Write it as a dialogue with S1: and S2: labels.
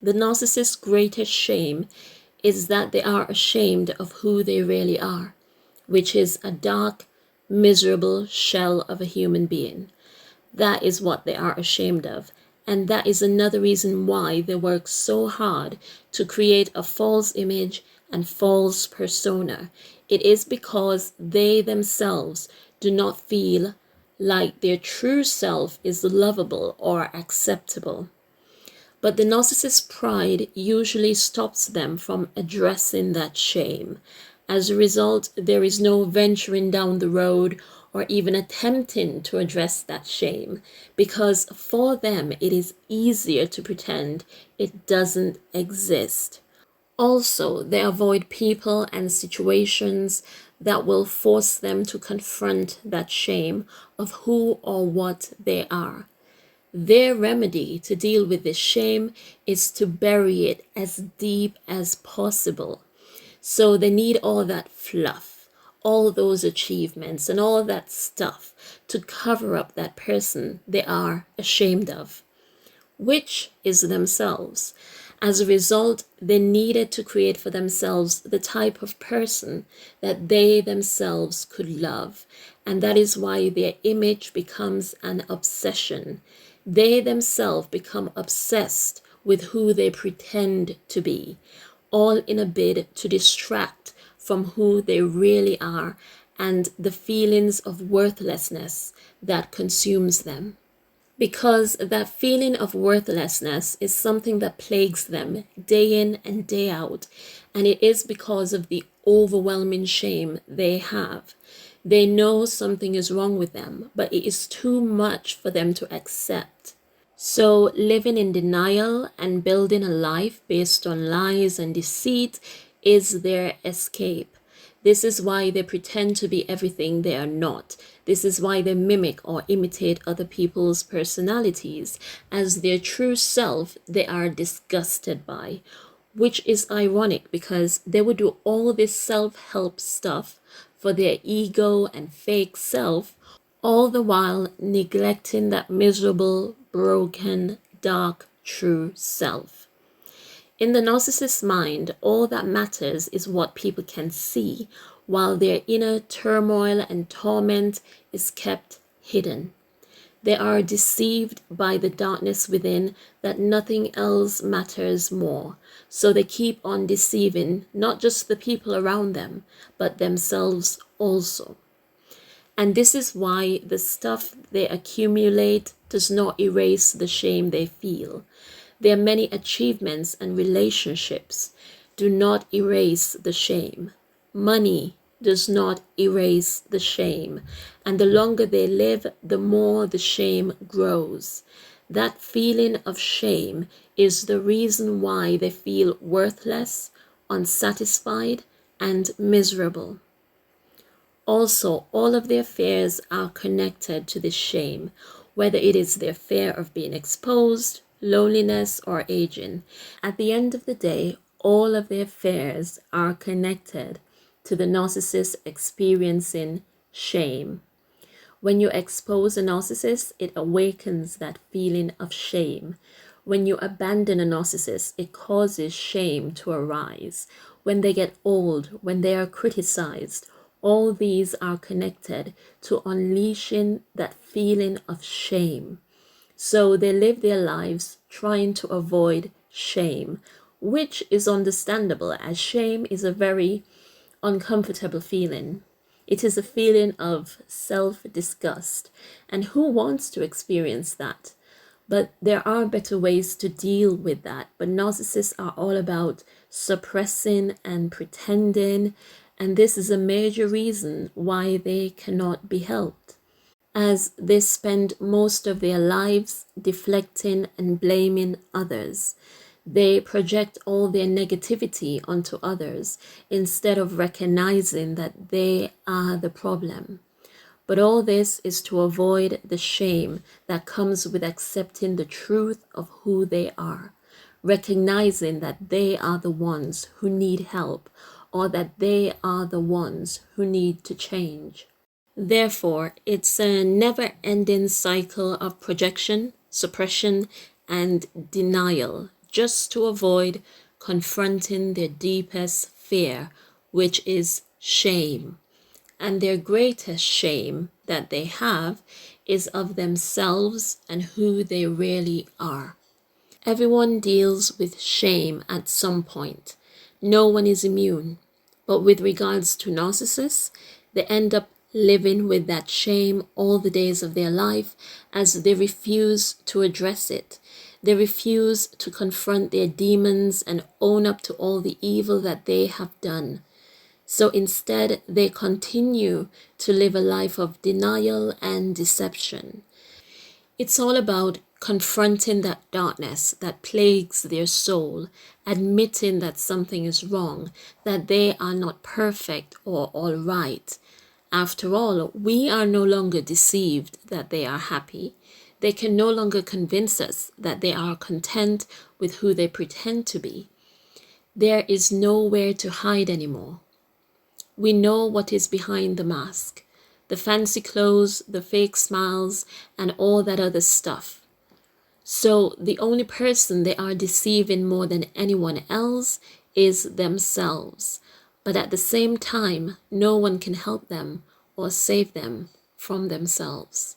S1: The narcissist's greatest shame is that they are ashamed of who they really are, which is a dark, miserable shell of a human being. That is what they are ashamed of. And that is another reason why they work so hard to create a false image and false persona. It is because they themselves do not feel like their true self is lovable or acceptable. But the narcissist's pride usually stops them from addressing that shame. As a result, there is no venturing down the road or even attempting to address that shame, because for them it is easier to pretend it doesn't exist. Also, they avoid people and situations that will force them to confront that shame of who or what they are. Their remedy to deal with this shame is to bury it as deep as possible. So they need all that fluff, all those achievements, and all that stuff to cover up that person they are ashamed of, which is themselves. As a result, they needed to create for themselves the type of person that they themselves could love. And that is why their image becomes an obsession. They themselves become obsessed with who they pretend to be, all in a bid to distract from who they really are and the feelings of worthlessness that consumes them. Because that feeling of worthlessness is something that plagues them day in and day out, and it is because of the overwhelming shame they have. They know something is wrong with them, but it is too much for them to accept. So living in denial and building a life based on lies and deceit is their escape. This is why they pretend to be everything they are not. This is why they mimic or imitate other people's personalities. As their true self, they are disgusted by, which is ironic because they would do all this self-help stuff for their ego and fake self, all the while neglecting that miserable, broken, dark, true self. In the narcissist's mind, all that matters is what people can see, while their inner turmoil and torment is kept hidden. They are deceived by the darkness within that nothing else matters more. So they keep on deceiving not just the people around them, but themselves also. And this is why the stuff they accumulate does not erase the shame they feel. Their many achievements and relationships do not erase the shame. Money does not erase the shame. And the longer they live, the more the shame grows. That feeling of shame is the reason why they feel worthless, unsatisfied, and miserable. Also, all of their fears are connected to this shame, whether it is their fear of being exposed, loneliness, or aging. At the end of the day, all of their fears are connected to the narcissist experiencing shame. When you expose a narcissist, it awakens that feeling of shame. When you abandon a narcissist, it causes shame to arise. When they get old, when they are criticized, all these are connected to unleashing that feeling of shame. So they live their lives trying to avoid shame, which is understandable as shame is a very uncomfortable feeling. It is a feeling of self-disgust, and who wants to experience that? But there are better ways to deal with that. But narcissists are all about suppressing and pretending, and this is a major reason why they cannot be helped, as they spend most of their lives deflecting and blaming others. They project all their negativity onto others instead of recognizing that they are the problem. But all this is to avoid the shame that comes with accepting the truth of who they are, recognizing that they are the ones who need help, or that they are the ones who need to change. Therefore, it's a never-ending cycle of projection, suppression, and denial just to avoid confronting their deepest fear, which is shame. And their greatest shame that they have is of themselves and who they really are. Everyone deals with shame at some point. No one is immune. But with regards to narcissists, they end up living with that shame all the days of their life as they refuse to address it. They refuse to confront their demons and own up to all the evil that they have done. So instead, they continue to live a life of denial and deception. It's all about confronting that darkness that plagues their soul, admitting that something is wrong, that they are not perfect or all right. After all, we are no longer deceived that they are happy. They can no longer convince us that they are content with who they pretend to be. There is nowhere to hide anymore. We know what is behind the mask, the fancy clothes, the fake smiles, and all that other stuff. So the only person they are deceiving more than anyone else is themselves. But at the same time, no one can help them or save them from themselves.